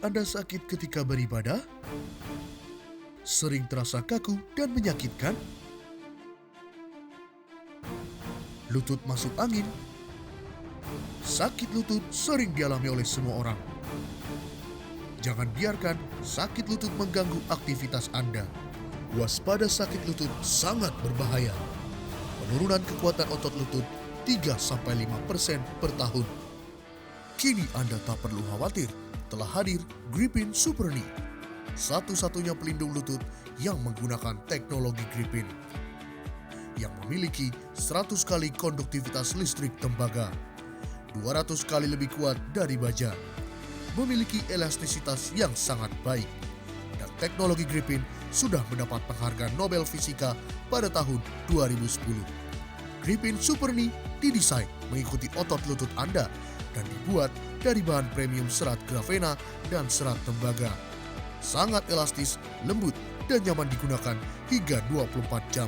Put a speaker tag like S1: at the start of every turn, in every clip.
S1: Anda sakit ketika beribadah? Sering terasa kaku dan menyakitkan? Lutut masuk angin? Sakit lutut sering dialami oleh semua orang. Jangan biarkan sakit lutut mengganggu aktivitas Anda. Waspada sakit lutut sangat berbahaya. Penurunan kekuatan otot lutut 3-5% per tahun. Kini Anda tak perlu khawatir, telah hadir Gripin Super Knee, satu-satunya pelindung lutut yang menggunakan teknologi Gripin, yang memiliki 100 kali konduktivitas listrik tembaga, 200 kali lebih kuat dari baja, memiliki elastisitas yang sangat baik, dan teknologi Gripin sudah mendapat penghargaan Nobel Fisika pada tahun 2010. Gripin Super Knee didesain mengikuti otot lutut Anda dan dibuat dari bahan premium serat grafena dan serat tembaga. Sangat elastis, lembut, dan nyaman digunakan hingga 24 jam.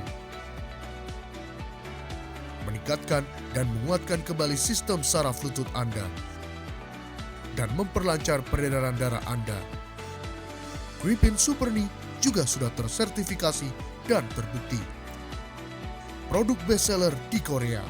S1: Meningkatkan dan menguatkan kembali sistem saraf lutut Anda dan memperlancar peredaran darah Anda. Gripin Super Knee juga sudah tersertifikasi dan terbukti. Produk bestseller di Korea.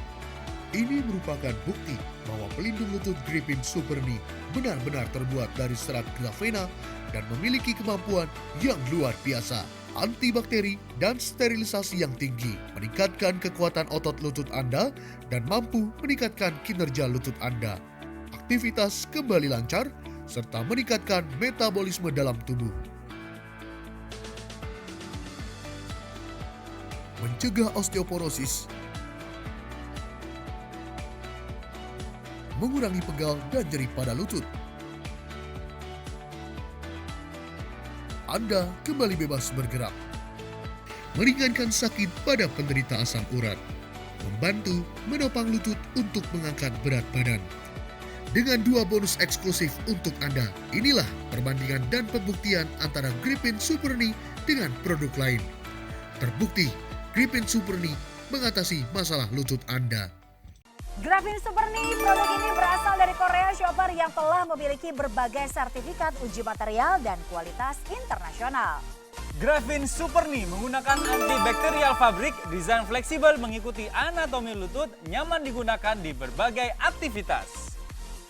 S1: Ini merupakan bukti bahwa pelindung lutut Gripin Super Knee benar-benar terbuat dari serat grafena dan memiliki kemampuan yang luar biasa, antibakteri dan sterilisasi yang tinggi, meningkatkan kekuatan otot lutut Anda dan mampu meningkatkan kinerja lutut Anda. Aktivitas kembali lancar serta meningkatkan metabolisme dalam tubuh. Mencegah osteoporosis, mengurangi pegal dan nyeri pada lutut. Anda kembali bebas bergerak, meringankan sakit pada penderita asam urat, membantu menopang lutut untuk mengangkat berat badan. Dengan 2 bonus eksklusif untuk Anda, inilah perbandingan dan pembuktian antara Gripin Super Knee dengan produk lain. Terbukti, Gripin Super Knee mengatasi masalah lutut Anda.
S2: Gripin Super Knee, produk ini berasal dari Korea Shopper yang telah memiliki berbagai sertifikat uji material dan kualitas internasional.
S3: Gripin Super Knee menggunakan antibakterial fabrik, desain fleksibel mengikuti anatomi lutut, nyaman digunakan di berbagai aktivitas.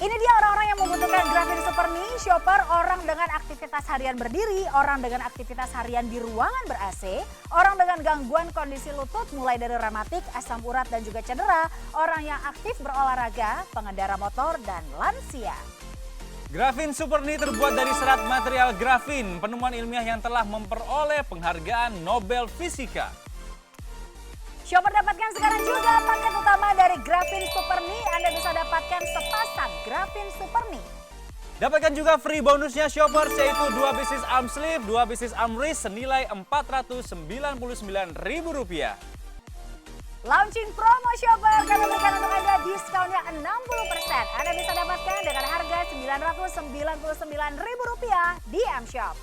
S2: Ini dia orang-orang yang membutuhkan Gripin Super Knee, Shopper, orang dengan aktivitas harian berdiri, orang dengan aktivitas harian di ruangan ber-AC, orang dengan gangguan kondisi lutut mulai dari rematik, asam urat dan juga cedera, orang yang aktif berolahraga, pengendara motor, dan lansia.
S3: Gripin Super Knee terbuat dari serat material grafin, penemuan ilmiah yang telah memperoleh penghargaan Nobel Fisika.
S2: Shopper, dapatkan sekarang juga paket utama dari Gripin Super Knee. Anda bisa dapatkan sepasang Gripin Super Knee.
S3: Dapatkan juga free bonusnya Shopper, yaitu 2 bisnis arm sleeve, 2 bisnis arm wrist senilai Rp499.000.
S2: Launching promo Shopper, kami berikan untuk Anda diskonnya 60%. Anda bisa dapatkan dengan harga Rp999.000 di M-Shop.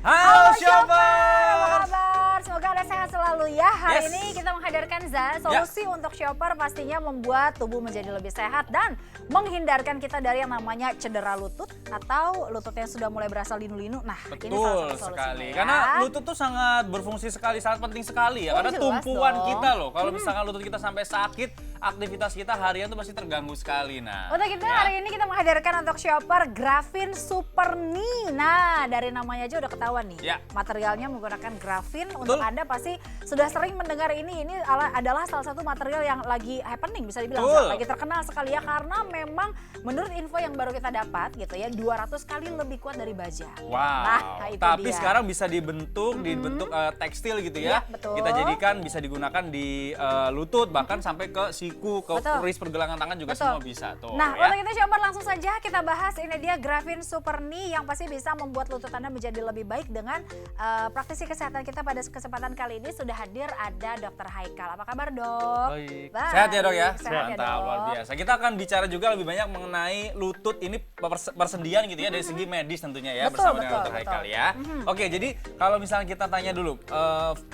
S3: Halo
S2: Apa
S3: Shopper!
S2: kabar? Semoga Anda sehat selalu ya. Hari
S3: Yes.
S2: ini kita menghadirkan solusi untuk Shopper pastinya membuat tubuh menjadi lebih sehat dan menghindarkan kita dari yang namanya cedera lutut atau lutut yang sudah mulai berasa linu-linu. Nah, ini salah
S3: Betul
S2: satu solusinya
S3: sekali.
S2: ya.
S3: Karena lutut tuh sangat berfungsi sekali, sangat penting sekali ya.
S2: Oh,
S3: Karena
S2: jelas
S3: tumpuan
S2: dong.
S3: kita loh. Kalau misalkan lutut kita sampai sakit, aktivitas kita harian tuh pasti terganggu sekali. Nah,
S2: Untuk itu
S3: ya.
S2: hari ini kita menghadirkan untuk Shopper Gripin Super Knee. Nah, dari namanya aja udah ketahuan nih.
S3: Ya.
S2: Materialnya menggunakan grafin. Untuk Anda pasti sudah sering mendengar ini. Ini adalah salah satu material yang lagi happening bisa dibilang.
S3: Betul.
S2: Lagi terkenal sekali ya karena memang menurut info yang baru kita dapat gitu ya 200 kali lebih kuat dari baja.
S3: Wow.
S2: Nah, itu
S3: Tapi
S2: dia.
S3: sekarang bisa dibentuk tekstil gitu ya.
S2: Iya, betul.
S3: Kita jadikan bisa digunakan di lutut bahkan sampai ke siku, ke
S2: Betul.
S3: keris pergelangan tangan juga
S2: Betul.
S3: semua bisa tuh.
S2: Nah,
S3: ya.
S2: untuk itu Shopper langsung saja kita bahas ini dia Gripin Super Knee yang pasti bisa membuat lutut Anda menjadi lebih baik dengan praktisi kesehatan kita. Pada kesempatan kali ini sudah hadir ada Dr. Haikal. Apa kabar, Dok?
S3: Baik.
S2: Baik.
S3: Sehat ya, Dok ya?
S2: Sehat ya,
S3: Mantap,
S2: Dok.
S3: luar biasa. Kita akan bicara juga lebih banyak mengenai lutut ini persendian gitu ya dari segi medis tentunya ya,
S2: Betul,
S3: bersama dengan
S2: betul,
S3: Dr. Haikal
S2: betul.
S3: ya. Oke, jadi kalau misalnya kita tanya dulu,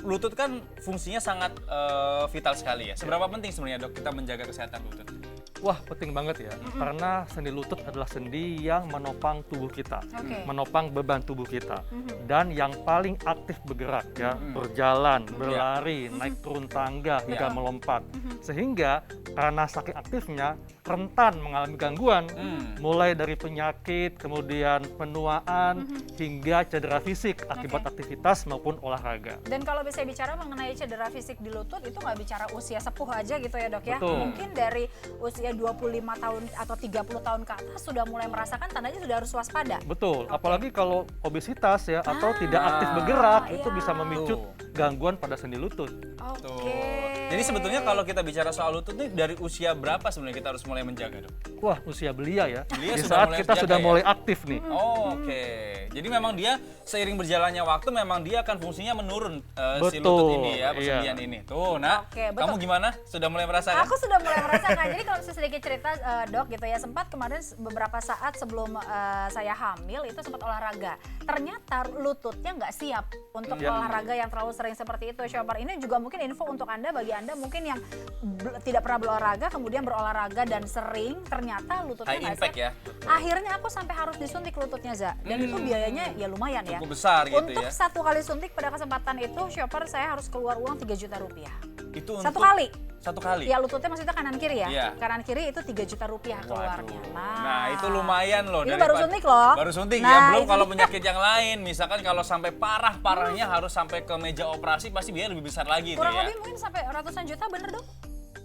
S3: lutut kan fungsinya sangat vital sekali ya. Seberapa penting sebenarnya, Dok, kita menjaga kesehatan lutut?
S4: Wah, penting banget ya. Karena sendi lutut adalah sendi yang menopang tubuh kita,
S2: Oke.
S4: menopang beban tubuh kita, dan yang paling aktif bergerak ya, berjalan, berlari, naik turun tangga hingga melompat. Sehingga karena saking aktifnya rentan mengalami gangguan, mulai dari penyakit, kemudian penuaan, hingga cedera fisik akibat aktivitas maupun olahraga.
S2: Dan kalau bisa bicara mengenai cedera fisik di lutut itu nggak bicara usia sepuh aja gitu ya dok ya.
S4: Betul.
S2: Mungkin dari usia 25 tahun atau 30 tahun ke atas sudah mulai merasakan tandanya sudah harus waspada.
S4: Betul, apalagi kalau obesitas ya atau tidak aktif bergerak itu
S2: iya.
S4: bisa memicu gangguan pada sendi lutut.
S2: Oke.
S3: Jadi sebetulnya kalau kita bicara soal lutut nih dari usia berapa sebenarnya kita harus mulai menjaga, Dok?
S4: Wah, usia belia ya.
S3: Belia
S4: Di
S3: sudah
S4: saat
S3: mulai
S4: kita
S3: terjaga
S4: sudah
S3: ya?
S4: mulai aktif nih.
S3: Oh, oke. Jadi memang dia seiring berjalannya waktu memang dia akan fungsinya menurun si
S4: Betul,
S3: lutut ini ya,
S4: iya.
S3: persendian ini. Tuh, nah,
S2: Oke, betul.
S3: kamu gimana? Sudah mulai merasakan?
S2: Aku sudah mulai merasakan. Jadi kalau bisa sedikit cerita dok gitu ya, sempat kemarin beberapa saat sebelum saya hamil itu sempat olahraga. Ternyata lututnya nggak siap untuk olahraga yang terlalu sering seperti itu. Shopper ini juga mungkin info untuk Anda, bagi Anda mungkin yang tidak pernah berolahraga kemudian berolahraga dan sering ternyata lututnya
S3: High
S2: nggak
S3: impact
S2: siap.
S3: ya.
S2: Akhirnya aku sampai harus disuntik lututnya Za. Dan itu biayanya ya lumayan ya.
S3: Cukup besar gitu
S2: Untuk
S3: ya.
S2: satu kali suntik pada kesempatan itu shopper saya harus keluar uang 3 juta rupiah.
S3: Itu
S2: Satu
S3: untuk
S2: kali.
S3: Satu kali.
S2: Ya lututnya maksudnya kanan kiri ya.
S3: Iya.
S2: Kanan kiri itu 3 juta rupiah keluarnya.
S3: Waduh. Nah, itu lumayan loh.
S2: Itu baru
S3: daripada-
S2: suntik loh.
S3: Baru suntik
S2: Nah,
S3: ya, belum
S2: itu
S3: kalau
S2: dia.
S3: penyakit yang lain. Misalkan kalau sampai parahnya harus sampai ke meja operasi pasti biaya lebih besar lagi itu
S2: Kurang
S3: ya.
S2: lebih mungkin sampai ratusan juta, bener dong?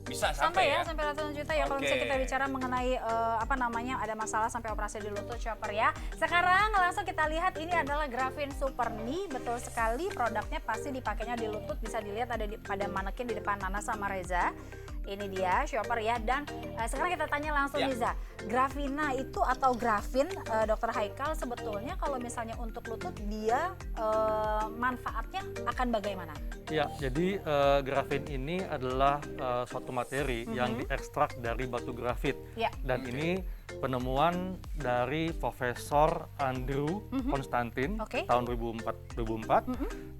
S3: Bisa
S2: Sampai
S3: sampai
S2: ya,
S3: ya.
S2: sampai ratusan juta ya kalau misalnya
S3: Oke.
S2: kita bicara mengenai apa namanya ada masalah sampai operasi di lutut shopper ya. Sekarang langsung kita lihat ini adalah Gravin Super Knee, betul sekali produknya pasti dipakainya di lutut, bisa dilihat ada pada manekin di depan Nana sama Reza. Ini dia shopper ya, dan sekarang kita tanya langsung
S3: Ya.
S2: nih Za, Gravina itu atau Gravin Dr. Haikal sebetulnya kalau misalnya untuk lutut dia manfaatnya akan bagaimana?
S4: Ya, jadi grafin ini adalah suatu materi yang diekstrak dari batu grafit.
S2: Ya.
S4: Dan ini penemuan dari Profesor Andrew Konstantin
S2: Oke.
S4: tahun 2004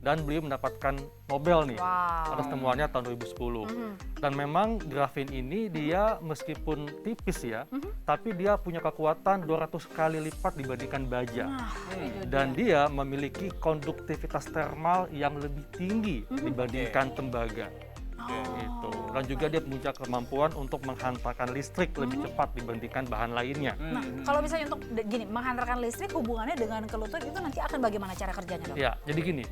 S4: dan beliau mendapatkan Nobel nih
S2: Wow.
S4: atas temuannya tahun 2010. Dan memang grafin ini dia meskipun tipis ya, tapi dia punya kekuatan 200 kali lipat dibandingkan baja.
S2: Nah, itu
S4: Dan dia memiliki konduktivitas termal yang lebih tinggi dibandingkan tembaga. Gitu. Dan juga dia punya kemampuan untuk menghantarkan listrik lebih cepat dibandingkan bahan lainnya.
S2: Nah, kalau misalnya untuk gini, menghantarkan listrik hubungannya dengan ke lutut itu nanti akan bagaimana cara kerjanya dok?
S4: Ya, jadi gini,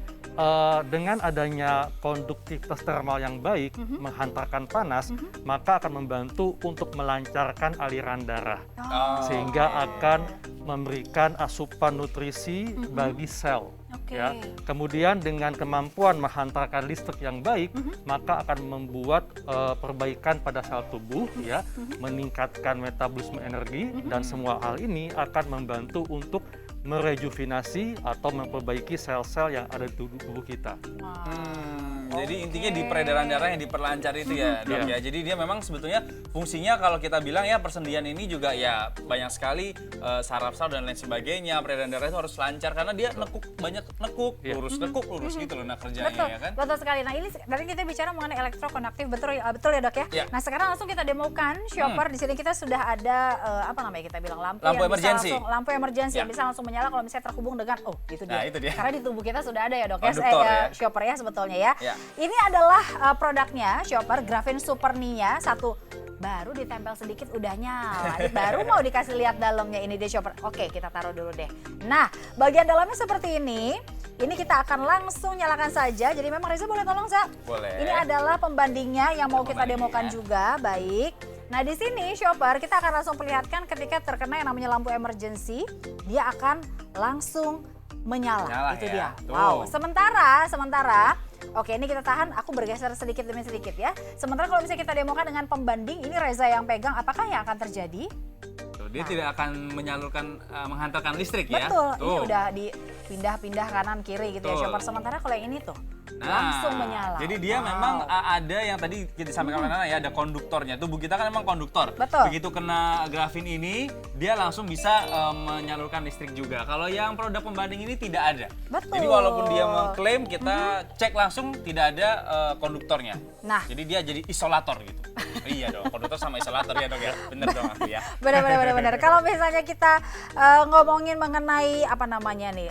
S4: dengan adanya konduktivitas termal yang baik, menghantarkan panas, maka akan membantu untuk melancarkan aliran darah. Sehingga akan memberikan asupan nutrisi bagi sel.
S2: Oke.
S4: Ya. Kemudian dengan kemampuan menghantarkan listrik yang baik, maka akan membuat perbaikan pada sel tubuh, ya, meningkatkan metabolisme energi, dan semua hal ini akan membantu untuk merejuvenasi atau memperbaiki sel-sel yang ada di tubuh kita.
S3: Jadi intinya di peredaran darah yang diperlancar itu ya, Dok ya. Jadi dia memang sebetulnya fungsinya kalau kita bilang ya persendian ini juga ya banyak sekali saraf-saraf dan lain sebagainya. Peredaran darah itu harus lancar karena dia banyak nekuk, lurus gitu loh nah kerjanya
S2: Betul,
S3: ya kan.
S2: betul sekali. Nah ini tadi kita bicara mengenai elektrokonduktif, betul ya dok ya?
S3: Ya.
S2: Nah sekarang langsung kita demokan, shopper di sini kita sudah ada apa namanya kita bilang lampu
S3: Lampu
S2: yang
S3: emergency.
S2: bisa langsung, lampu emergency
S3: Ya.
S2: yang bisa langsung menyala kalau misalnya terhubung dengan itu dia.
S3: Nah, itu dia.
S2: Karena di tubuh kita sudah ada ya dok
S3: Konduktor ya.
S2: shopper ya sebetulnya ya.
S3: Ya.
S2: Ini adalah produknya shopper Gravin Super Knee satu. Baru ditempel sedikit udah nyala. Ini baru mau dikasih lihat dalamnya, ini dia shopper. Oke, kita taruh dulu deh. Nah, bagian dalamnya seperti ini. Ini kita akan langsung nyalakan saja. Jadi memang Reza boleh tolong, Za?
S3: Boleh.
S2: Ini adalah pembandingnya yang mau kita demokan juga. Baik. Nah, di sini shopper kita akan langsung perlihatkan ketika terkena yang namanya lampu emergency, dia akan langsung menyala.
S3: Nyala
S2: Itu
S3: ya.
S2: dia.
S3: Tuh.
S2: Wow. Sementara oke, ini kita tahan, aku bergeser sedikit demi sedikit ya. Sementara kalau misalnya kita demokan dengan pembanding, ini Reza yang pegang, apakah yang akan terjadi?
S3: Tuh, dia tidak akan menyalurkan menghantarkan listrik ya.
S2: Betul, ini
S3: Tuh.
S2: udah dipindah-pindah kanan kiri gitu ya
S3: Betul.
S2: shopper. Sementara kalau yang ini tuh
S3: Nah,
S2: langsung menyala.
S3: Jadi dia
S2: Wow.
S3: memang ada yang tadi kita sampaikan Nana ya, ada konduktornya. Tubuh kita kan memang konduktor.
S2: Betul.
S3: Begitu kena grafin ini, dia langsung bisa menyalurkan listrik juga. Kalau yang produk pembanding ini tidak ada.
S2: Betul.
S3: Jadi walaupun dia mengklaim, kita cek langsung tidak ada konduktornya.
S2: Nah.
S3: Jadi dia jadi isolator gitu. Iya dong, konduktor sama isolator ya dok ya. Bener dong aku ya.
S2: Benar. Kalau misalnya kita ngomongin mengenai apa namanya nih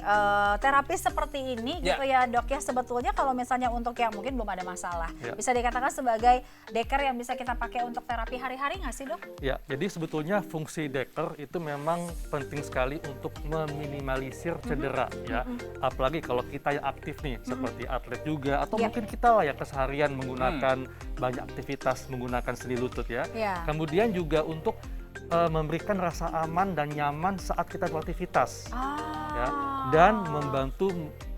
S2: terapi seperti ini gitu ya dok ya, sebetulnya kalau misalnya untuk yang mungkin belum ada masalah, bisa dikatakan sebagai deker yang bisa kita pakai untuk terapi hari-hari nggak sih dok?
S4: Ya, jadi sebetulnya fungsi deker itu memang penting sekali untuk meminimalisir cedera ya. Apalagi kalau kita yang aktif nih, seperti atlet juga atau mungkin kita lah yang keseharian menggunakan banyak aktivitas menggunakan sendi lutut ya. Kemudian juga untuk memberikan rasa aman dan nyaman saat kita beraktivitas ya, dan membantu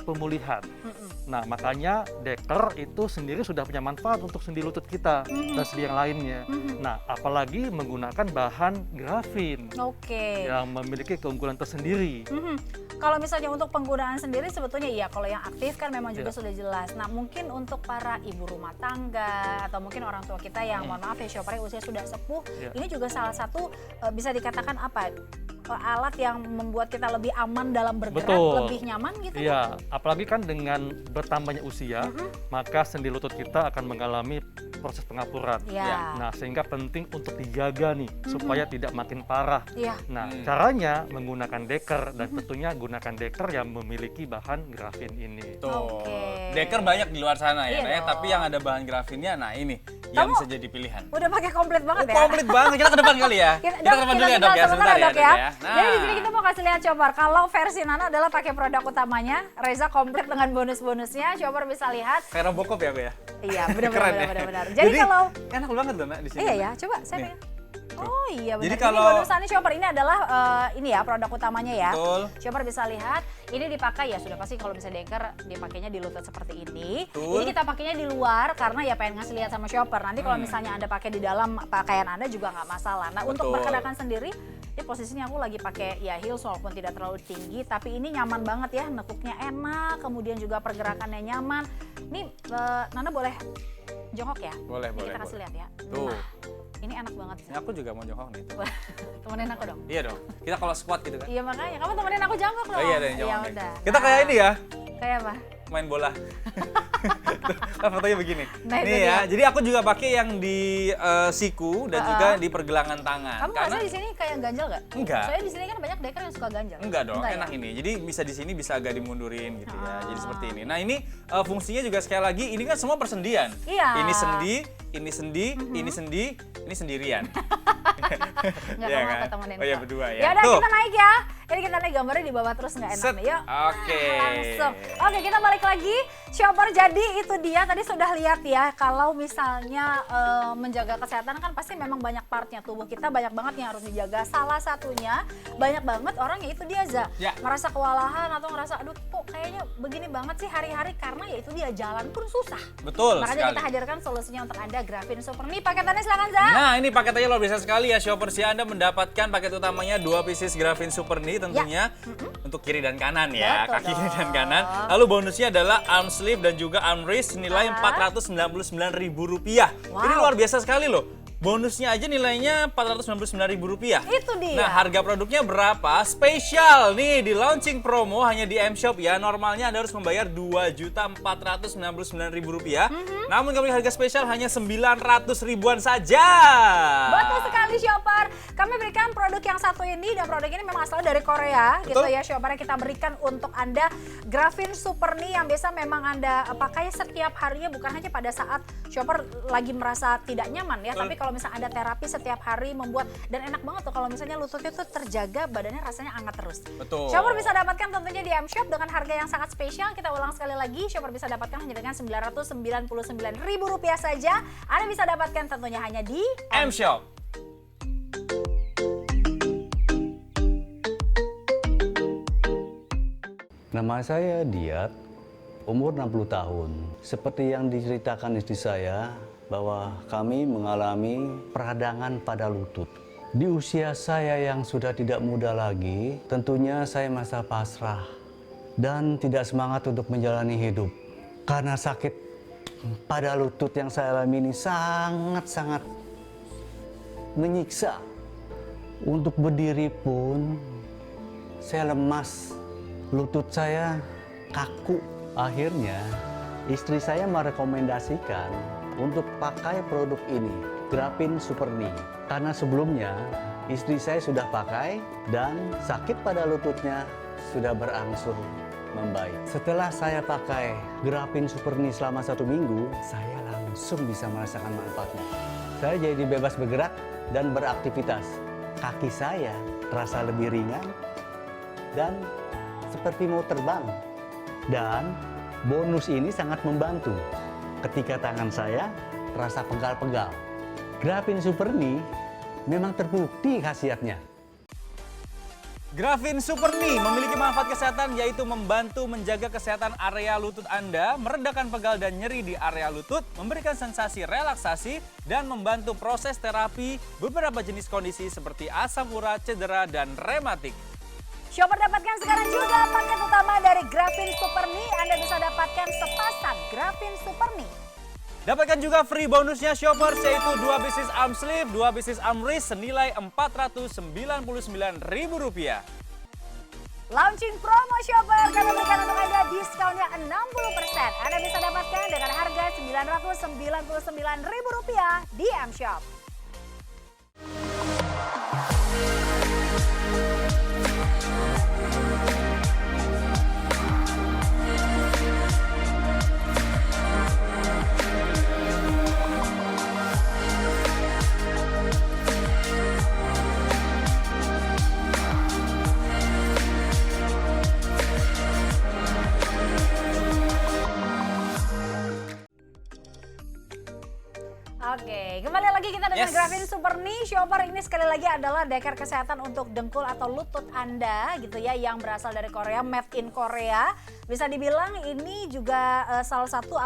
S4: pemulihan. Nah, makanya deker itu sendiri sudah punya manfaat untuk sendi lutut kita dan sendi yang lainnya. Nah, apalagi menggunakan bahan grafin yang memiliki keunggulan tersendiri.
S2: Kalau misalnya untuk penggunaan sendiri sebetulnya iya, kalau yang aktif kan memang juga sudah jelas. Nah, mungkin untuk para ibu rumah tangga atau mungkin orang tua kita yang mohon maaf ya shopper usia sudah sepuh, ini juga salah satu bisa dikatakan apa? Alat yang membuat kita lebih aman dalam bergerak, lebih nyaman gitu.
S4: Iya, apalagi kan dengan bertambahnya usia, maka sendi lutut kita akan mengalami proses pengapuran. Nah, sehingga penting untuk dijaga nih supaya tidak makin parah. Nah, caranya menggunakan deker dan tentunya gunakan deker yang memiliki bahan grafin ini.
S3: Tuh, deker banyak di luar sana ya, tapi yang ada bahan grafinnya, nah ini yang bisa jadi pilihan.
S2: Udah pakai komplit banget ya?
S3: Komplit banget, kita ke depan kali ya. Kita ke depan dulu ya dok ya, sebentar ya dok ya.
S2: Jadi di sini kita mau kasih lihat Chopper. Kalau versi Nana adalah pakai produk utamanya, Reza komplit dengan bonus-bonusnya. Chopper bisa lihat.
S3: Kayak Robocop ya aku ya.
S2: Iya, benar-benar.
S3: Jadi
S2: kalau
S3: enak banget loh Nak di sini.
S2: Iya ya, coba saya pengen. Oh iya benar.
S3: Jadi
S2: Ini bonusannya Chopper ini adalah ini ya produk utamanya ya.
S3: Betul.
S2: Chopper bisa lihat ini dipakai ya sudah pasti kalau bisa deker dipakainya di lutut seperti ini.
S3: Betul.
S2: Ini kita pakainya di luar karena ya pengen ngasih lihat sama Chopper. Nanti kalau misalnya Anda pakai di dalam pakaian Anda juga nggak masalah. Nah untuk pergerakan sendiri ini posisinya aku lagi pakai ya heels walaupun tidak terlalu tinggi tapi ini nyaman banget ya, nekuknya enak, kemudian juga pergerakannya nyaman. Ini Nana boleh jongkok ya?
S3: Boleh.
S2: Kita kasih lihat ya.
S3: Tuh.
S2: Nah, ini enak banget sih.
S3: Ini aku juga mau jongkok nih.
S2: Temenin aku dong.
S3: Iya dong. Kita kalau squat gitu kan.
S2: Iya makanya, kamu temenin aku jongkok dong.
S3: Oh iya deh, jongkok.
S2: Ya
S3: deh.
S2: udah.
S3: Kita kayak ini ya.
S2: Kayak apa?
S3: Main bola. Nah, fotonya begini.
S2: Nah, itu
S3: nih
S2: dia.
S3: ya. Jadi aku juga pakai yang di siku dan juga di pergelangan tangan.
S2: Kamu ngerasa di sini kayak ganjal nggak?
S3: Enggak.
S2: Soalnya di sini kan banyak deker yang suka ganjal.
S3: Enggak dong,
S2: Enggak
S3: enak
S2: ya?
S3: ini. Jadi bisa di sini bisa agak dimundurin gitu ya. Jadi seperti ini. Nah, ini fungsinya juga sekali lagi ini kan semua persendian.
S2: Iya.
S3: Ini sendi, ini sendi, ini sendi, ini sendirian.
S2: Nggak,
S3: Iya
S2: kamu
S3: kan?
S2: aku temenin
S3: Oh iya
S2: kok.
S3: berdua ya.
S2: Ya udah
S3: Tuh.
S2: kita naik ya. Ini kita naik gambarnya di bawah terus nggak enak
S3: Set.
S2: nih. Yuk.
S3: Oke.
S2: Langsung. Oke kita balik lagi. Shopper jadi itu dia tadi sudah lihat ya. Kalau misalnya menjaga kesehatan kan pasti memang banyak partnya. Tubuh kita banyak banget yang harus dijaga. Salah satunya banyak banget orang ya itu dia Za.
S3: Ya.
S2: Merasa kewalahan atau ngerasa aduh kok kayaknya begini banget sih hari-hari karena ya itu dia jalan pun susah.
S3: Betul
S2: Makanya
S3: sekali.
S2: kita hadirkan solusinya untuk Anda Grafin Super. Nih paketannya silakan Za.
S3: Nah ini paketannya luar biasa sekali ya Shoppers ya. Anda mendapatkan paket utamanya 2 pieces Grafin Super Knee tentunya untuk kiri dan kanan ya.
S2: Betul
S3: Kaki kiri dan
S2: dong.
S3: kanan. Lalu bonusnya adalah arm sleeve dan juga arm wrist senilai Rp499.000.
S2: Wow.
S3: Ini luar biasa sekali loh. Bonusnya aja nilainya Rp499.000.
S2: Itu dia.
S3: Nah, harga produknya berapa? Spesial nih di launching promo hanya di M-Shop ya. Normalnya Anda harus membayar Rp2.499.000. Namun kami harga spesial hanya 900 ribuan saja.
S2: Betul sekali Shopper. Kami berikan produk yang satu ini dan produk ini memang asal dari Korea gitu ya Shopper. Kita berikan untuk Anda Grafin Super Knee yang biasa memang Anda pakai setiap harinya bukan hanya pada saat Shopper lagi merasa tidak nyaman ya, tapi kalau misalnya ada terapi setiap hari membuat dan enak banget tuh kalau misalnya lututnya tuh terjaga, badannya rasanya hangat terus.
S3: Betul.
S2: Shopper bisa dapatkan tentunya di M-Shop dengan harga yang sangat spesial. Kita ulang sekali lagi, Shopper bisa dapatkan hanya dengan Rp999.000 saja. Anda bisa dapatkan tentunya hanya di
S3: M-Shop.
S5: Nama saya Diat, umur 60 tahun. Seperti yang diceritakan istri saya, bahwa kami mengalami peradangan pada lutut. Di usia saya yang sudah tidak muda lagi, tentunya saya merasa pasrah dan tidak semangat untuk menjalani hidup. Karena sakit pada lutut yang saya alami ini sangat-sangat menyiksa. Untuk berdiri pun saya lemas, lutut saya kaku. Akhirnya istri saya merekomendasikan untuk pakai produk ini, Grafin Super Knee. Karena sebelumnya istri saya sudah pakai dan sakit pada lututnya sudah berangsur membaik. Setelah saya pakai Grafin Super Knee selama 1 minggu, saya langsung bisa merasakan manfaatnya. Saya jadi bebas bergerak dan beraktivitas. Kaki saya terasa lebih ringan dan seperti mau terbang. Dan bonus ini sangat membantu ketika tangan saya terasa pegal-pegal. Grafin Super Knee memang terbukti khasiatnya.
S3: Grafin Super Knee memiliki manfaat kesehatan yaitu membantu menjaga kesehatan area lutut Anda, meredakan pegal dan nyeri di area lutut, memberikan sensasi relaksasi, dan membantu proses terapi beberapa jenis kondisi seperti asam urat, cedera, dan rematik.
S2: Shopper dapatkan sekarang juga paket utama dari Grafin Super Knee. Anda bisa dapatkan sepasang Grafin Super Knee.
S3: Dapatkan juga free bonusnya Shoppers, yaitu 2 bisnis arm sleeve, 2 bisnis arm wrist senilai Rp499.000.
S2: Launching promo Shopper, kami berikan untuk Anda diskonnya 60%. Anda bisa dapatkan dengan harga Rp999.000 di M-Shop. Oke, kembali lagi kita dengan Grafin Super Knee. Shopper ini sekali lagi adalah deker kesehatan untuk dengkul atau lutut Anda gitu ya, yang berasal dari Korea, made in Korea. Bisa dibilang ini juga salah satu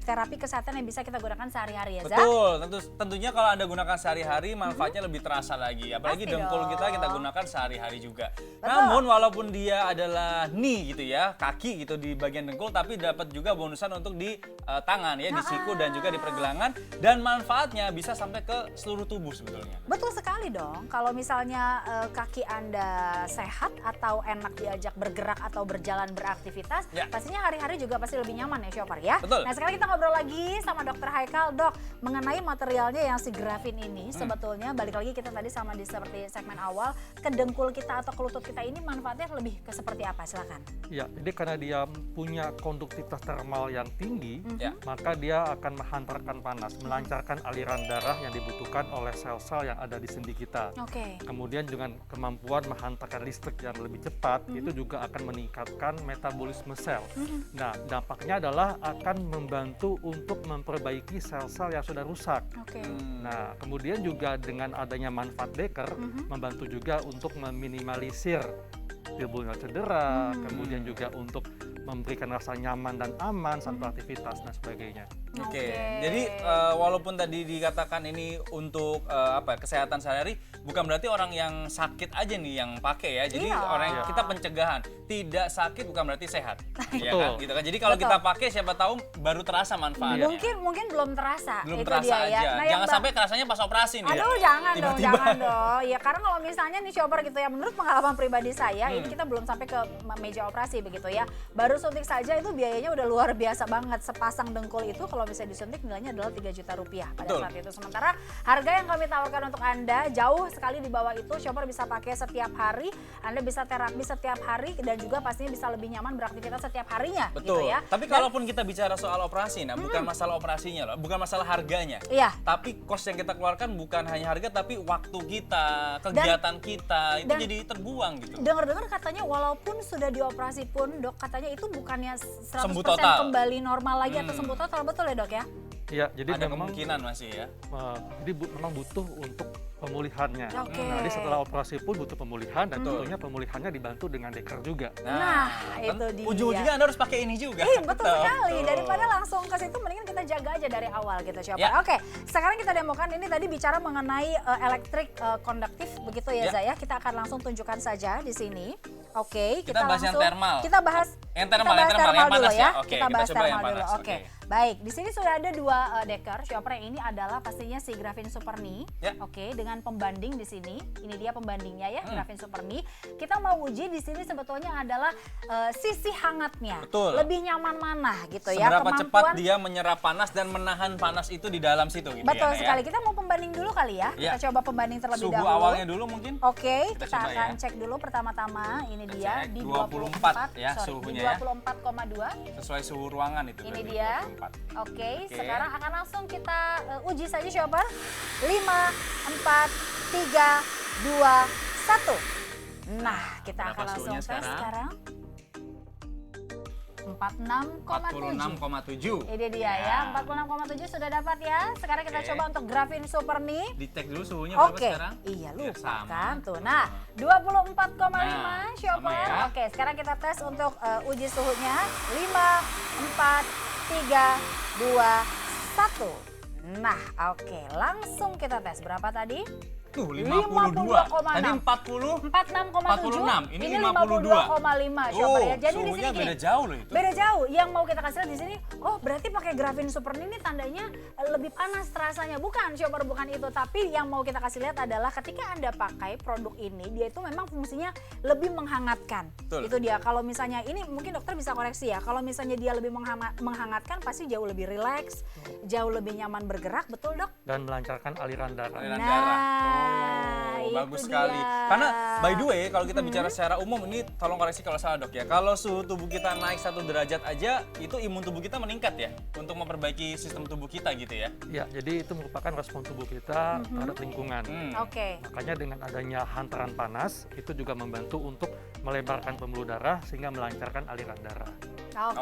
S2: terapi kesehatan yang bisa kita gunakan sehari-hari ya, Za?
S3: Betul, tentunya kalau Anda gunakan sehari-hari manfaatnya lebih terasa lagi. Apalagi
S2: Pasti
S3: dengkul
S2: dong.
S3: kita gunakan sehari-hari juga.
S2: Betul.
S3: Namun walaupun dia adalah knee gitu ya, kaki gitu di bagian dengkul, tapi dapat juga bonusan untuk di tangan ya, di siku dan juga di pergelangan. Dan manfaatnya bisa sampai ke seluruh tubuh sebetulnya.
S2: Betul sekali dong. Kalau misalnya kaki Anda sehat atau enak diajak bergerak atau berjalan beraktivitas, pastinya hari-hari juga pasti lebih nyaman ya Shopper ya.
S3: Betul.
S2: Nah sekarang kita ngobrol lagi sama Dr. Haikal. Dok, mengenai materialnya yang si Grafin ini sebetulnya balik lagi kita tadi sama di seperti segmen awal, ke dengkul kita atau ke lutut kita ini manfaatnya lebih ke seperti apa? Silakan.
S4: Ya, jadi karena dia punya konduktivitas termal yang tinggi,
S3: Ya.
S4: maka dia akan menghantarkan panas, melancarkan aliran darah yang dibutuhkan oleh sel-sel yang ada di sendi kita.
S2: Oke.
S4: Kemudian dengan kemampuan menghantarkan listrik yang lebih cepat, itu juga akan meningkatkan metabolisme sel. Nah, dampaknya adalah akan membantu untuk memperbaiki sel-sel yang sudah rusak.
S2: Oke.
S4: Nah, kemudian juga dengan adanya manfaat deker, membantu juga untuk meminimalisir timbulnya cedera, kemudian juga untuk memberikan rasa nyaman dan aman saat beraktivitas dan sebagainya.
S3: Oke. Jadi walaupun tadi dikatakan ini untuk kesehatan sehari-hari, bukan berarti orang yang sakit aja nih yang pakai ya. Jadi
S2: Iya.
S3: orang yang kita pencegahan, tidak sakit bukan berarti sehat. Iya
S4: Betul.
S3: kan? Gitu kan. Jadi kalau
S2: Betul.
S3: kita pakai siapa tahu baru terasa manfaatnya.
S2: Mungkin belum terasa.
S3: Belum
S2: itu
S3: terasa
S2: dia
S3: aja.
S2: ya. Nah, yang
S3: Jangan sampai terasanya pas operasi nih.
S2: Aduh jangan dong,
S3: Tiba-tiba.
S2: jangan dong. Ya karena kalau misalnya nih Shopper gitu ya, menurut pengalaman pribadi saya, ini kita belum sampai ke meja operasi begitu ya. Baru suntik saja itu biayanya udah luar biasa banget. Sepasang dengkul itu kalau bisa disuntik nilainya adalah 3 juta rupiah pada
S3: Betul.
S2: saat itu. Sementara harga yang kami tawarkan untuk Anda jauh sekali di bawah itu. Shopper bisa pakai setiap hari, Anda bisa terapi setiap hari dan juga pastinya bisa lebih nyaman beraktivitas setiap harinya.
S3: Betul.
S2: Gitu ya.
S3: Tapi kalaupun kita bicara soal operasi, nah bukan masalah operasinya loh, bukan masalah harganya.
S2: Iya.
S3: Tapi cost yang kita keluarkan bukan hanya harga, tapi waktu kita, kegiatan kita itu
S2: dan-
S3: jadi terbuang gitu.
S2: Dengar-dengar katanya walaupun sudah dioperasi pun dok, katanya itu bukannya 100%
S3: Sembuh total.
S2: kembali normal lagi atau sembuh total, betul ya dok ya?
S4: Iya, jadi
S3: Ada
S4: memang
S3: kemungkinan masih ya.
S4: memang butuh untuk pemulihannya.
S2: Oke.
S4: Nah, jadi setelah operasi pun butuh pemulihan dan tentunya pemulihannya dibantu dengan deker juga.
S2: Nah, itu dia.
S3: Ujung-ujungnya Anda harus pakai ini juga.
S2: Betul sekali. Daripada langsung ke situ, mendingan kita jaga aja dari awal gitu, Shopper.
S3: Ya.
S2: Oke, sekarang kita demokan ini tadi bicara mengenai elektrik konduktif begitu ya,
S3: Ya.
S2: Zaya. Kita akan langsung tunjukkan saja di sini. Oke,
S3: Kita bahas yang
S2: langsung
S3: thermal.
S2: kita bahas
S3: Yang
S2: Kita
S3: thermal,
S2: bahas
S3: yang
S2: thermal
S3: panas
S2: dulu ya.
S3: Oke,
S2: Kita bahas
S3: coba yang
S2: thermal dulu.
S3: panas.
S2: Oke. Baik, di sini sudah ada dua deker shopper. Yang ini adalah pastinya si Grafin Super Knee.
S3: Ya.
S2: Oke, dengan pembanding di sini. Ini dia pembandingnya ya, Grafin Super Knee. Kita mau uji di sini sebetulnya adalah sisi hangatnya.
S3: Betul.
S2: Lebih nyaman mana gitu ya.
S3: Seberapa cepat dia menyerap panas dan menahan panas itu di dalam situ gitu
S2: Betul
S3: ya.
S2: sekali. Kita mau pembanding dulu kali ya.
S3: Ya.
S2: Kita coba pembanding terlebih
S3: Suhu
S2: dahulu.
S3: awalnya dulu mungkin.
S2: Oke,
S3: Kita
S2: kita
S3: coba
S2: akan
S3: ya.
S2: cek dulu pertama-tama. Ini
S3: Kita
S2: dia
S3: cek
S2: di
S3: 24 ya,
S2: sorry,
S3: suhunya
S2: di
S3: ya.
S2: 24,2.
S3: Sesuai suhu ruangan itu.
S2: Ini
S3: berarti,
S2: dia.
S3: 24.
S2: Oke,
S3: Oke.
S2: sekarang akan langsung kita uji saja shopper. 5, 4, 3, 2, 1. Nah, kita
S3: Berapa
S2: akan langsung
S3: suhunya
S2: tes
S3: sekarang?
S2: sekarang. 46,7.
S3: 46,7.
S2: Ini dia ya, 46,7 sudah dapat ya. Sekarang kita
S3: Oke.
S2: coba untuk Grafin Super Knee.
S3: Dicek dulu suhunya berapa
S2: Oke,
S3: sekarang?
S2: iya
S3: Biar
S2: lupa
S3: sama.
S2: kan tuh. Nah, 24,5
S3: Nah,
S2: shopper.
S3: sama ya.
S2: Oke, sekarang kita tes untuk uji suhunya. 5, 4, 3, 2, 1. Nah, oke, langsung kita tes. Berapa tadi?
S3: Tuh 52. Tadi 40.
S2: 46,7.
S3: 46, ini
S2: 52,5 shopper ya. Jadi di
S3: suhunya
S2: sini
S3: beda
S2: gini,
S3: jauh loh itu.
S2: beda jauh. Yang mau kita kasih lihat di sini, oh berarti pakai Grafin Super ini tandanya lebih panas rasanya. Bukan shopper, bukan itu. Tapi yang mau kita kasih lihat adalah ketika Anda pakai produk ini, dia itu memang fungsinya lebih menghangatkan.
S3: Betul.
S2: Itu dia. Kalau misalnya ini mungkin dokter bisa koreksi ya. Kalau misalnya dia lebih menghangatkan, pasti jauh lebih rileks, jauh lebih nyaman bergerak, betul dok?
S4: Dan melancarkan aliran darah.
S3: Aliran
S2: Nah,
S3: darah.
S2: itu
S3: Bagus
S2: dia.
S3: sekali. Karena by the way, kalau kita bicara secara umum ini tolong koreksi kalau salah dok ya. Kalau suhu tubuh kita naik 1 derajat aja, itu imun tubuh kita meningkat ya untuk memperbaiki sistem tubuh kita gitu ya.
S4: Ya, jadi itu merupakan respon tubuh kita terhadap lingkungan.
S2: Oke.
S4: Makanya dengan adanya hantaran panas, itu juga membantu untuk melebarkan pembuluh darah sehingga melancarkan aliran darah.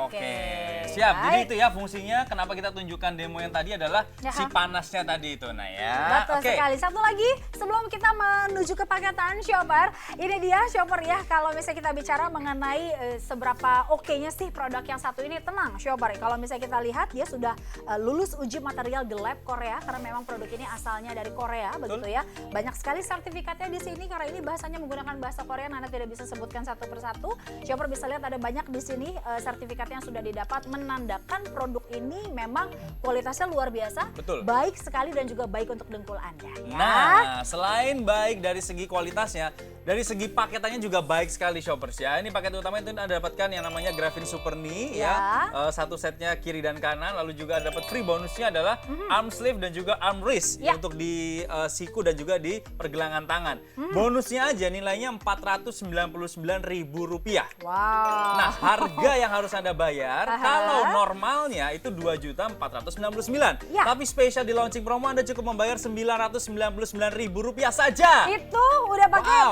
S2: Oke.
S3: Siap. Jadi
S2: Baik.
S3: itu ya fungsinya. Kenapa kita tunjukkan demo yang tadi adalah
S2: Ya.
S3: si panasnya tadi itu. Nah ya.
S2: Betul
S3: Oke.
S2: sekali. Satu lagi sebelum kita menuju ke paketan shopper, ini dia shopper ya. Kalau misalnya kita bicara mengenai seberapa oke-nya sih produk yang satu ini, tenang shopper. Kalau misalnya kita lihat dia sudah lulus uji material di lab Korea karena memang produk ini asalnya dari Korea begitu ya. Banyak sekali sertifikatnya di sini karena ini bahasanya menggunakan bahasa Korea. Anda tidak bisa sebutkan satu persatu. Shopper bisa lihat ada banyak di sini sertifikatnya yang sudah didapat menandakan produk ini memang kualitasnya luar biasa.
S3: Betul.
S2: Baik sekali dan juga baik untuk dengkul Anda. Ya.
S3: Nah, selain baik dari segi kualitasnya, dari segi paketannya juga baik sekali shoppers ya. Ini paket utama itu Anda dapatkan yang namanya Grafin Super Knee ya. Satu setnya kiri dan kanan, lalu juga dapat free bonusnya adalah arm sleeve dan juga arm wrist
S2: Ya.
S3: untuk di siku dan juga di pergelangan tangan. Bonusnya aja nilainya Rp499.000.
S2: Wow.
S3: Nah, harga yang harus Anda bayar kalau normalnya itu Rp2.499.000.
S2: Ya.
S3: Tapi spesial di launching promo Anda cukup membayar Rp999.000 saja.
S2: Itu udah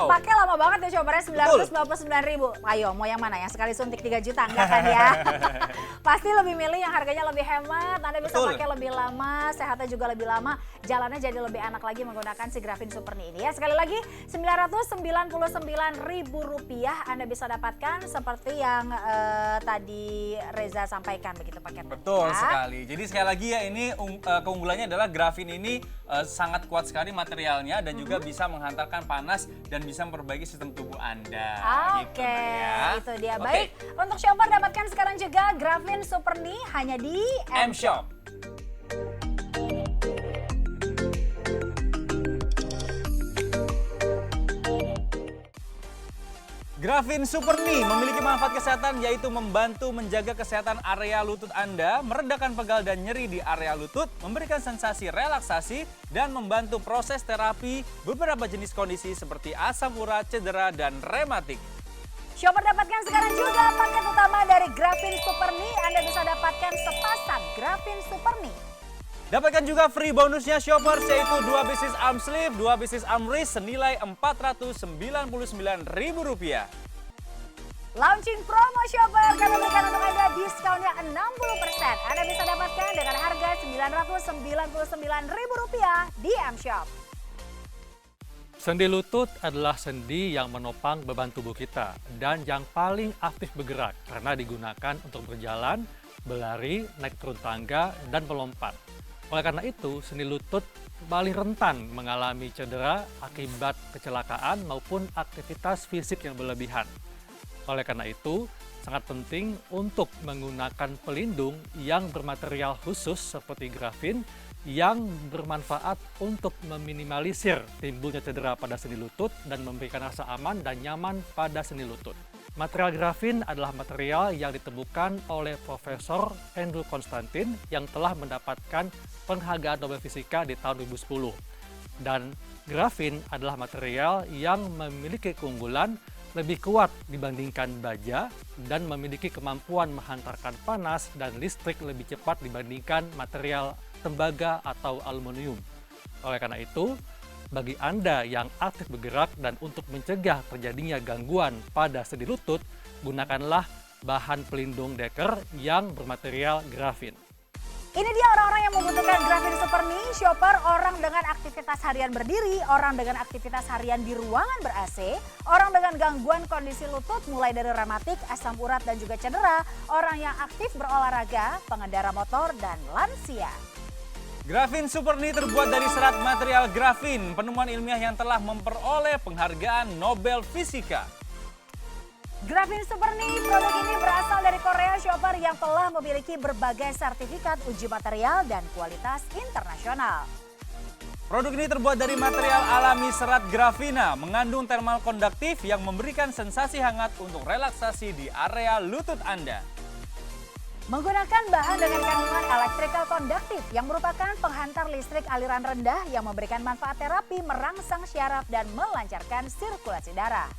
S2: pakai lama banget ya shoppernya,
S3: Betul.
S2: Rp999.000. Ayo mau yang mana? Yang sekali suntik 3 juta enggak kan ya? Pasti lebih milih yang harganya lebih hemat. Anda bisa
S3: Betul.
S2: pakai lebih lama, sehatnya juga lebih lama, jalannya jadi lebih enak lagi menggunakan si Grafin Super Knee ini ya. Sekali lagi Rp999.000 Anda bisa dapatkan seperti yang tadi Reza sampaikan begitu paketnya.
S3: Betul
S2: ya.
S3: sekali. Jadi sekali lagi ya ini keunggulannya adalah Grafin ini sangat kuat sekali materialnya dan juga bisa menghantarkan panas dan bisa memperbaiki sistem tubuh Anda.
S2: Oke,
S3: Gitu, Naya.
S2: itu dia.
S3: Oke.
S2: Baik, untuk shopper dapatkan sekarang juga Grafin Super Knee hanya di
S3: M-Shop. Grafin Super Knee memiliki manfaat kesehatan yaitu membantu menjaga kesehatan area lutut Anda, meredakan pegal dan nyeri di area lutut, memberikan sensasi relaksasi, dan membantu proses terapi beberapa jenis kondisi seperti asam urat, cedera, dan rematik.
S2: Shopper dapatkan sekarang juga paket utama dari Grafin Super Knee. Anda bisa dapatkan sepasang Grafin Super Knee.
S3: Dapatkan juga free bonusnya shoppers yaitu 2 bisnis arm sleeve, 2 bisnis arm wrist senilai Rp499.000.
S2: Launching promo shopper, kami berikan untuk Anda diskonnya 60%. Anda bisa dapatkan dengan harga Rp999.000 di M-Shop.
S4: Sendi lutut adalah sendi yang menopang beban tubuh kita dan yang paling aktif bergerak karena digunakan untuk berjalan, berlari, naik turun tangga, dan melompat. Oleh karena itu, sendi lutut paling rentan mengalami cedera akibat kecelakaan maupun aktivitas fisik yang berlebihan. Oleh karena itu, sangat penting untuk menggunakan pelindung yang bermaterial khusus seperti grafin yang bermanfaat untuk meminimalisir timbulnya cedera pada sendi lutut dan memberikan rasa aman dan nyaman pada sendi lutut. Material grafin adalah material yang ditemukan oleh Profesor Andrew Constantine yang telah mendapatkan penghargaan Nobel Fisika di tahun 2010. Dan grafin adalah material yang memiliki keunggulan lebih kuat dibandingkan baja dan memiliki kemampuan menghantarkan panas dan listrik lebih cepat dibandingkan material tembaga atau aluminium. Oleh karena itu, bagi Anda yang aktif bergerak dan untuk mencegah terjadinya gangguan pada sendi lutut, gunakanlah bahan pelindung deker yang bermaterial grafin.
S2: Ini dia orang-orang yang membutuhkan grafin super knee, shopper, orang dengan aktivitas harian berdiri, orang dengan aktivitas harian di ruangan ber-AC, orang dengan gangguan kondisi lutut mulai dari rematik, asam urat dan juga cedera, orang yang aktif berolahraga, pengendara motor, dan lansia.
S3: Grafin Super Knee terbuat dari serat material grafin, penemuan ilmiah yang telah memperoleh penghargaan Nobel Fisika.
S2: Grafin Super Knee, produk ini berasal dari Korea Shopper yang telah memiliki berbagai sertifikat uji material dan kualitas internasional.
S3: Produk ini terbuat dari material alami serat grafina, mengandung thermal konduktif yang memberikan sensasi hangat untuk relaksasi di area lutut Anda.
S2: Menggunakan bahan dengan kandungan electrical konduktif yang merupakan penghantar listrik aliran rendah yang memberikan manfaat terapi merangsang syaraf dan melancarkan sirkulasi darah.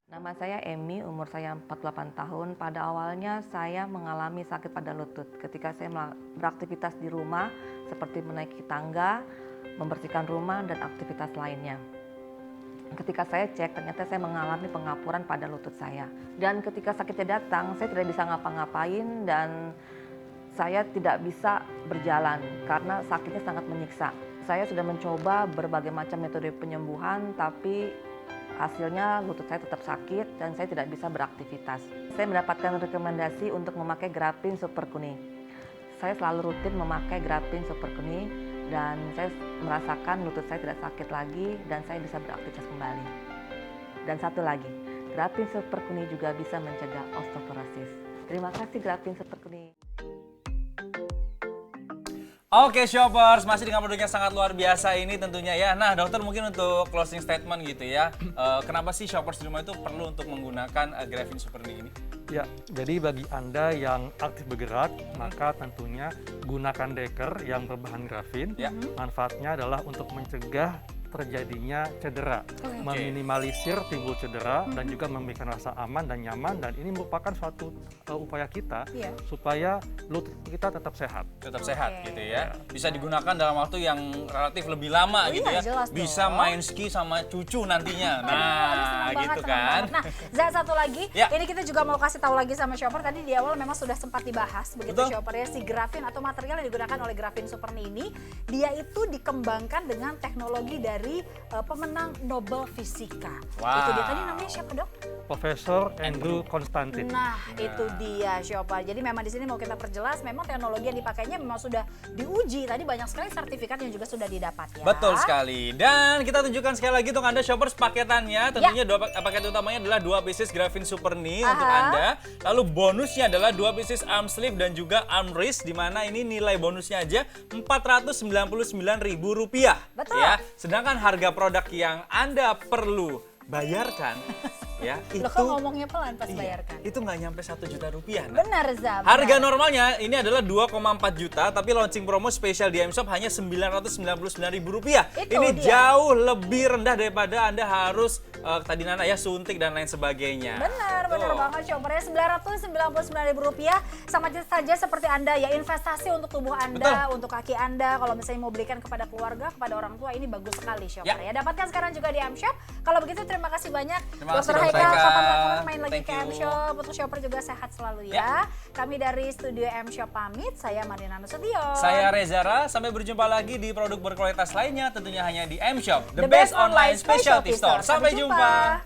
S6: Nama saya Emi, umur saya 48 tahun. Pada awalnya saya mengalami sakit pada lutut ketika saya beraktivitas di rumah seperti menaiki tangga, membersihkan rumah, dan aktivitas lainnya. Ketika saya cek, ternyata saya mengalami pengapuran pada lutut saya. Dan ketika sakitnya datang, saya tidak bisa ngapa-ngapain dan saya tidak bisa berjalan karena sakitnya sangat menyiksa. Saya sudah mencoba berbagai macam metode penyembuhan, tapi hasilnya lutut saya tetap sakit dan saya tidak bisa beraktivitas. Saya mendapatkan rekomendasi untuk memakai grafin super knee. Saya selalu rutin memakai grafin super knee dan saya merasakan lutut saya tidak sakit lagi dan saya bisa beraktivitas kembali. Dan satu lagi, grafin super knee juga bisa mencegah osteoporosis. Terima kasih grafin super knee.
S3: Oke shoppers, masih dengan produknya sangat luar biasa ini tentunya ya. Nah dokter mungkin untuk closing statement gitu ya, kenapa sih shoppers di rumah itu perlu untuk menggunakan grafin super knee ini?
S4: Ya, jadi bagi Anda yang aktif bergerak, maka tentunya gunakan deker yang berbahan grafin.
S3: Ya.
S4: Manfaatnya adalah untuk mencegah terjadinya cedera, meminimalisir timbul cedera, dan juga memberikan rasa aman dan nyaman. Dan ini merupakan suatu upaya kita supaya lutut kita tetap sehat.
S3: Tetap sehat gitu ya. Bisa digunakan dalam waktu yang relatif lebih lama gitu ya. Bisa main ski sama cucu nantinya. Nah, gitu kan.
S2: Nah, Zat, satu lagi, ini kita juga mau kasih tahu lagi sama shopper. Tadi di awal memang sudah sempat dibahas begitu shopper ya, si grafin atau material yang digunakan oleh grafin super knee ini, dia itu dikembangkan dengan teknologi dari pemenang Nobel Fisika. Itu dia, tadi namanya siapa dok?
S4: Profesor Andrew Constantine.
S2: Nah, itu dia shopper. Jadi memang di sini mau kita perjelas, memang teknologi yang dipakainya memang sudah diuji. Tadi banyak sekali sertifikat yang juga sudah didapat ya.
S3: Betul sekali. Dan kita tunjukkan sekali lagi untuk Anda shoppers paketannya. Tentunya paket utamanya adalah 2 pieces grafin super knee untuk Anda. Lalu bonusnya adalah 2 pieces arm sleeve dan juga arm wrist, di mana ini nilai bonusnya aja Rp499.000.
S2: Betul.
S3: Ya. Sedangkan harga produk yang Anda perlu bayarkan ya itu
S2: Loh, kok ngomongnya pelan pas bayarkan?
S3: itu nggak nyampe Rp1.000.000.
S2: Benar Zab.
S3: Harga normalnya ini adalah 2,4 juta, tapi launching promo spesial di M-Shop hanya Rp999.000. Ini jauh lebih rendah daripada Anda harus tadi Nana ya suntik dan lain sebagainya.
S2: Benar banget shoppernya, Rp999.000 sama saja seperti Anda ya investasi untuk tubuh Anda, untuk kaki Anda. Kalau misalnya mau belikan kepada keluarga, kepada orang tua, ini bagus sekali shopper ya. Dapatkan sekarang juga di M-Shop. Kalau begitu terima kasih banyak Dr. Haikal, kapan-kapan main lagi ke M-Shop. Untuk shopper juga sehat selalu ya. Kami dari studio M-Shop pamit, saya Marina Nasution.
S3: Saya Rezara, sampai berjumpa lagi di produk berkualitas lainnya tentunya hanya di M-Shop, the best online specialty store. Sampai jumpa.